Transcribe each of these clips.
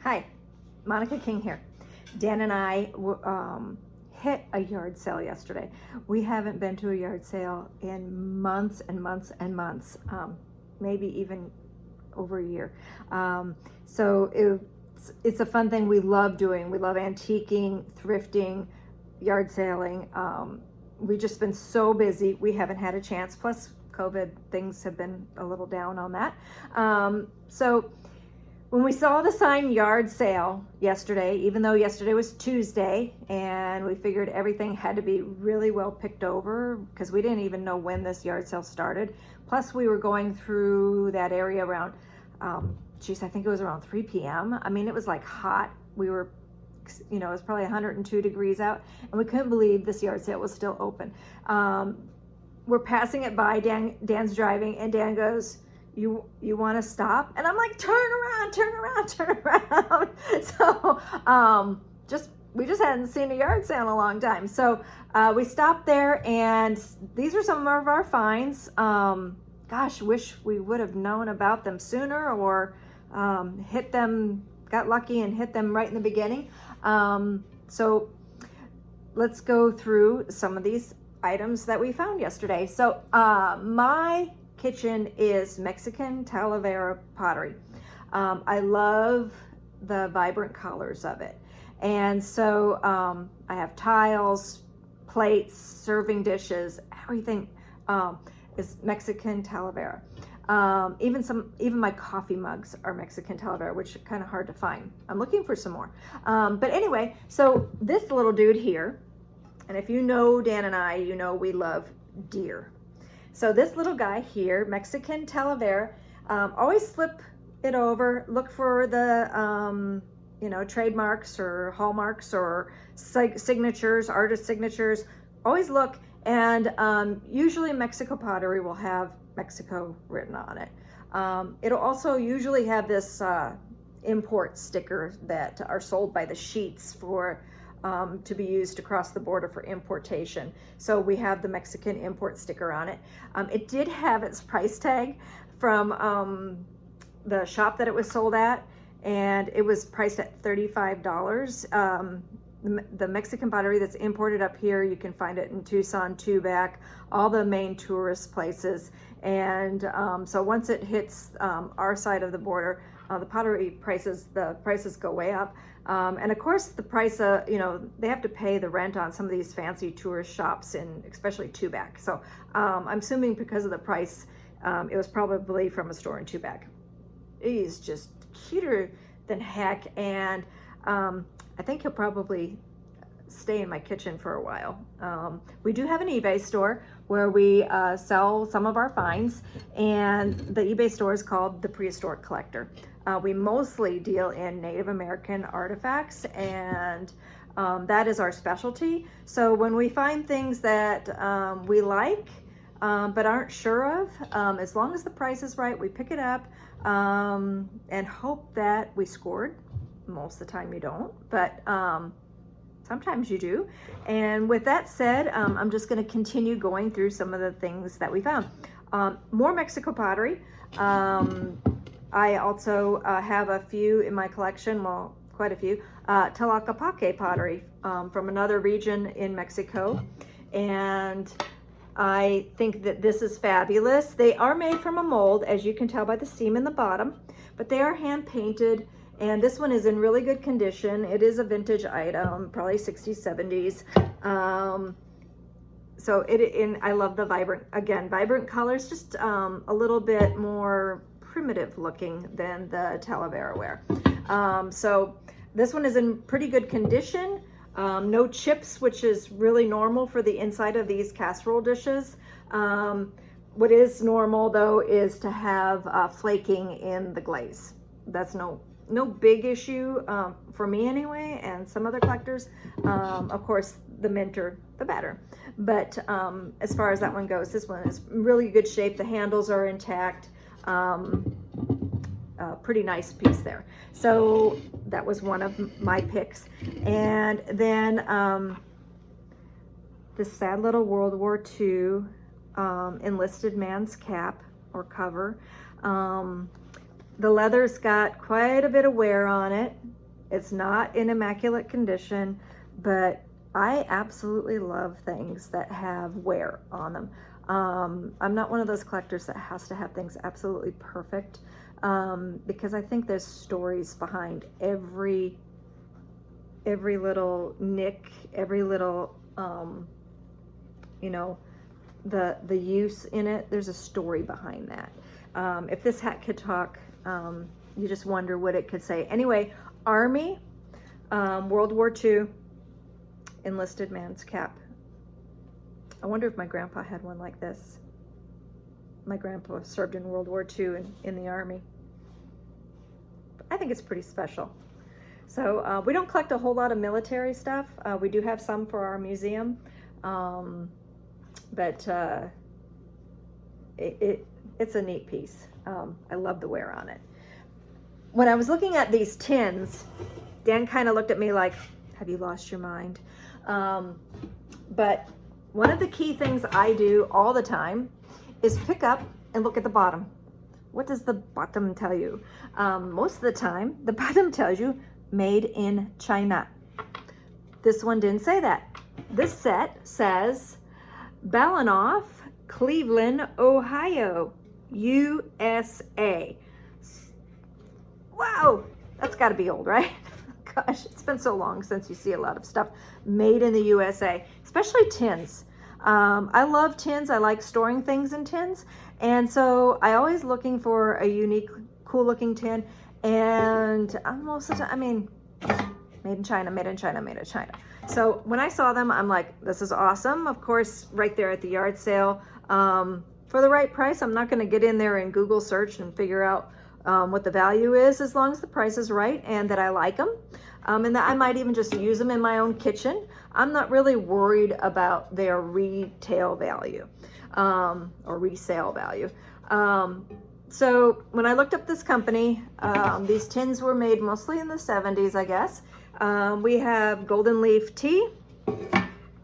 Hi, Monica King here. Dan and I hit a yard sale yesterday. We haven't been to a yard sale in months and months and months, maybe even over a year. So it's a fun thing we love doing. We love antiquing, thrifting, yard selling. We've just been so busy, we haven't had a chance. Plus, COVID, things have been a little down on that. So when we saw the sign yard sale yesterday, even though yesterday was Tuesday and we figured everything had to be really well picked over because we didn't even know when this yard sale started. Plus we were going through that area around, I think it was around 3 p.m. I mean, it was like hot. We were, it was probably 102 degrees out and we couldn't believe this yard sale was still open. We're passing it by, Dan's driving, and Dan goes, you want to stop? And I'm like, turn around. So we just hadn't seen a yard sale in a long time. So we stopped there, and these are some of our finds. Gosh, wish we would have known about them sooner, or got lucky and hit them right in the beginning. So let's go through some of these items that we found yesterday. So my kitchen is Mexican Talavera pottery. I love the vibrant colors of it. And so I have tiles, plates, serving dishes, everything is Mexican Talavera. Even my coffee mugs are Mexican Talavera, which is kind of hard to find. I'm looking for some more. But anyway, so this little dude here, and if you know Dan and I, you know we love deer. So this little guy here, Mexican Talavera, always flip it over, look for the, trademarks or hallmarks or signatures, artist signatures, always look. And usually Mexico pottery will have Mexico written on it. It'll also usually have this import sticker that are sold by the sheets for to be used across the border for importation. So we have the Mexican import sticker on it. It did have its price tag from the shop that it was sold at, and it was priced at $35. The Mexican pottery that's imported up here, you can find it in Tucson, Tubac, all the main tourist places. And so once it hits our side of the border, the prices go way up. And of course the price, they have to pay the rent on some of these fancy tourist shops in especially Tubac. So I'm assuming because of the price, it was probably from a store in Tubac. He's just cuter than heck. And I think he'll probably stay in my kitchen for a while. We do have an eBay store where we sell some of our finds, and the eBay store is called The Prehistoric Collector. We mostly deal in Native American artifacts, and that is our specialty. So when we find things that we like but aren't sure of, as long as the price is right, we pick it up and hope that we scored. Most of the time you don't, but sometimes you do. And with that said, I'm just going to continue going through some of the things that we found. More Mexico pottery. I also have a few in my collection, well, quite a few, Tlaquepaque pottery from another region in Mexico. And I think that this is fabulous. They are made from a mold, as you can tell by the seam in the bottom, but they are hand painted. And this one is in really good condition. It is a vintage item, probably 60s, 70s. I love the vibrant colors, just a little bit more primitive looking than the Talavera ware. So this one is in pretty good condition. No chips, which is really normal for the inside of these casserole dishes. What is normal though is to have flaking in the glaze. That's no big issue for me anyway, and some other collectors. Of course, the minter, the better. But as far as that one goes, this one is really good shape. The handles are intact. Pretty nice piece there. So that was one of my picks. And then this sad little World War II enlisted man's cap or cover. The leather's got quite a bit of wear on it. It's not in immaculate condition, but I absolutely love things that have wear on them. I'm not one of those collectors that has to have things absolutely perfect, because I think there's stories behind every little nick, every little, you know, the use in it. There's a story behind that. If this hat could talk, you just wonder what it could say. Anyway, Army, World War II, enlisted man's cap. I wonder if my grandpa had one like this. My grandpa served in World War II in the Army. I think it's pretty special. So we don't collect a whole lot of military stuff. We do have some for our museum, but it's a neat piece. I love the wear on it. When I was looking at these tins, Dan kind of looked at me like, have you lost your mind? But one of the key things I do all the time is pick up and look at the bottom. What does the bottom tell you? Most of the time, the bottom tells you made in China. This one didn't say that. This set says Balanoff, Cleveland, Ohio, USA. Wow, that's got to be old, right? Gosh, it's been so long since you see a lot of stuff made in the USA, especially tins. I love tins. I like storing things in tins. And so I always looking for a unique, cool looking tin. And most of the time, I mean, made in China, made in China, made in China. So when I saw them, I'm like, this is awesome. Of course, right there at the yard sale, for the right price. I'm not going to get in there and Google search and figure out what the value is, as long as the price is right and that I like them. And that I might even just use them in my own kitchen. I'm not really worried about their retail value, or resale value. So when I looked up this company, these tins were made mostly in the 70s, I guess. We have Golden Leaf Tea.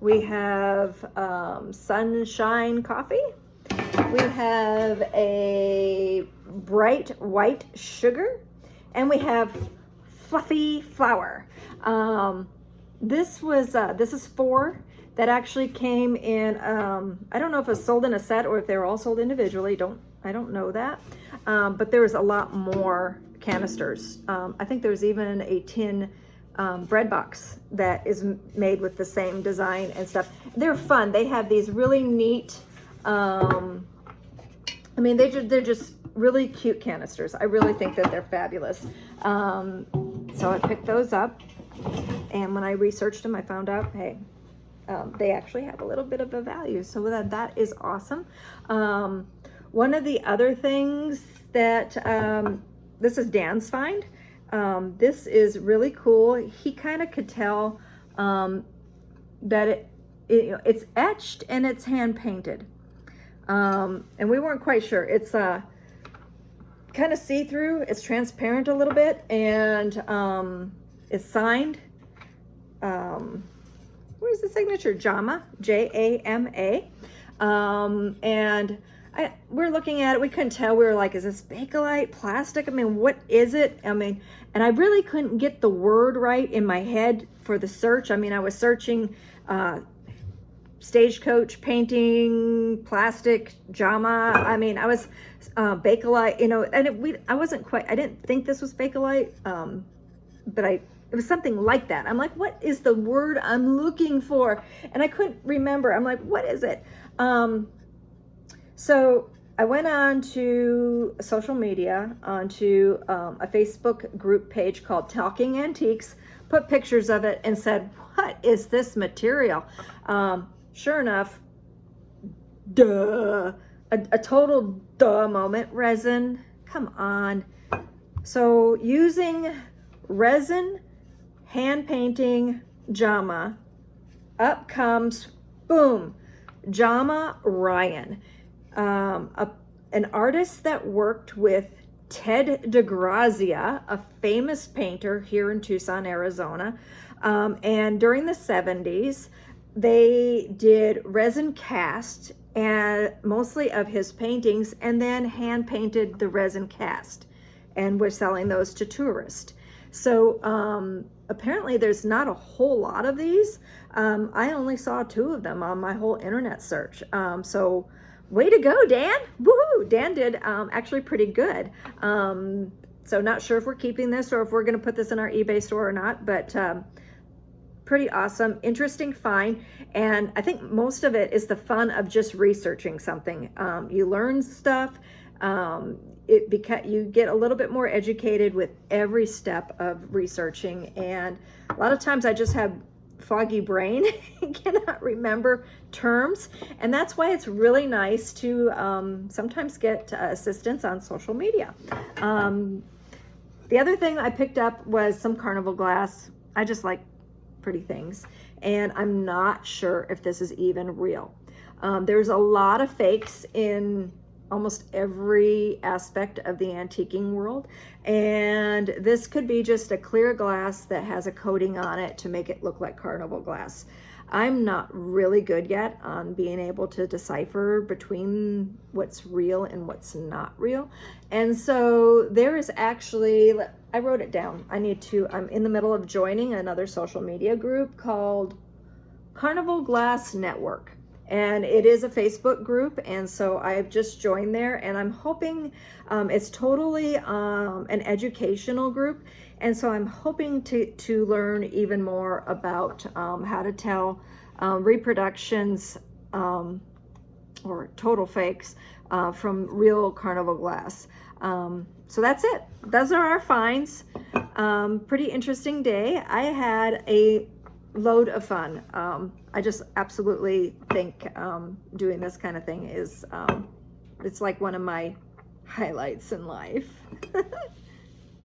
We have Sunshine Coffee. We have a Bright White Sugar. And we have Fluffy Flower. This is 4 that actually came in, I don't know if it was sold in a set or if they were all sold individually. I don't know that. But there was a lot more canisters. I think there's even a tin bread box that is made with the same design and stuff. They're fun. They have these really neat, I mean, they're just really cute canisters. I really think that they're fabulous. So I picked those up, and when I researched them, I found out, hey, they actually have a little bit of a value. So that is awesome. One of the other things that, this is Dan's find. This is really cool. He kind of could tell that it's etched and it's hand painted. And we weren't quite sure. It's kind of see-through. It's transparent a little bit, and it's signed. Where's the signature? Jama, J-A-M-A. And we're looking at it. We couldn't tell. We were like, is this Bakelite, plastic? I mean, what is it? I mean, and I really couldn't get the word right in my head for the search. I mean, I was searching stagecoach painting, plastic, Jama. I mean, I was Bakelite, you know, and I wasn't quite, I didn't think this was Bakelite, but it was something like that. I'm like, what is the word I'm looking for? And I couldn't remember. I'm like, what is it? So I went on to social media, onto a Facebook group page called Talking Antiques, put pictures of it and said, what is this material? Sure enough, duh, a total duh moment. Resin, come on. So using resin, hand painting, Jama, up comes, boom, Jama Ryan. An artist that worked with Ted DeGrazia, a famous painter here in Tucson, Arizona. And during the 70s, they did resin cast and mostly of his paintings, and then hand painted the resin cast. and we're selling those to tourists. So apparently there's not a whole lot of these. I only saw 2 of them on my whole internet search. So way to go, Dan. Woohoo! Dan did actually pretty good. So not sure if we're keeping this or if we're going to put this in our eBay store or not, but pretty awesome, interesting find. And I think most of it is the fun of just researching something. You learn stuff. You get a little bit more educated with every step of researching. And a lot of times I just have foggy brain and cannot remember terms. And that's why it's really nice to sometimes get assistance on social media. The other thing I picked up was some carnival glass. I just like pretty things. And I'm not sure if this is even real. There's a lot of fakes in almost every aspect of the antiquing world. And this could be just a clear glass that has a coating on it to make it look like carnival glass. I'm not really good yet on being able to decipher between what's real and what's not real. And so there is actually, I wrote it down. I'm in the middle of joining another social media group called Carnival Glass Network. And it is a Facebook group, and so I've just joined there, and I'm hoping it's totally an educational group, and so I'm hoping to learn even more about how to tell reproductions or total fakes from real carnival glass. So that's it. Those are our finds. Pretty interesting day. I had a load of fun. I just absolutely think doing this kind of thing is it's like one of my highlights in life.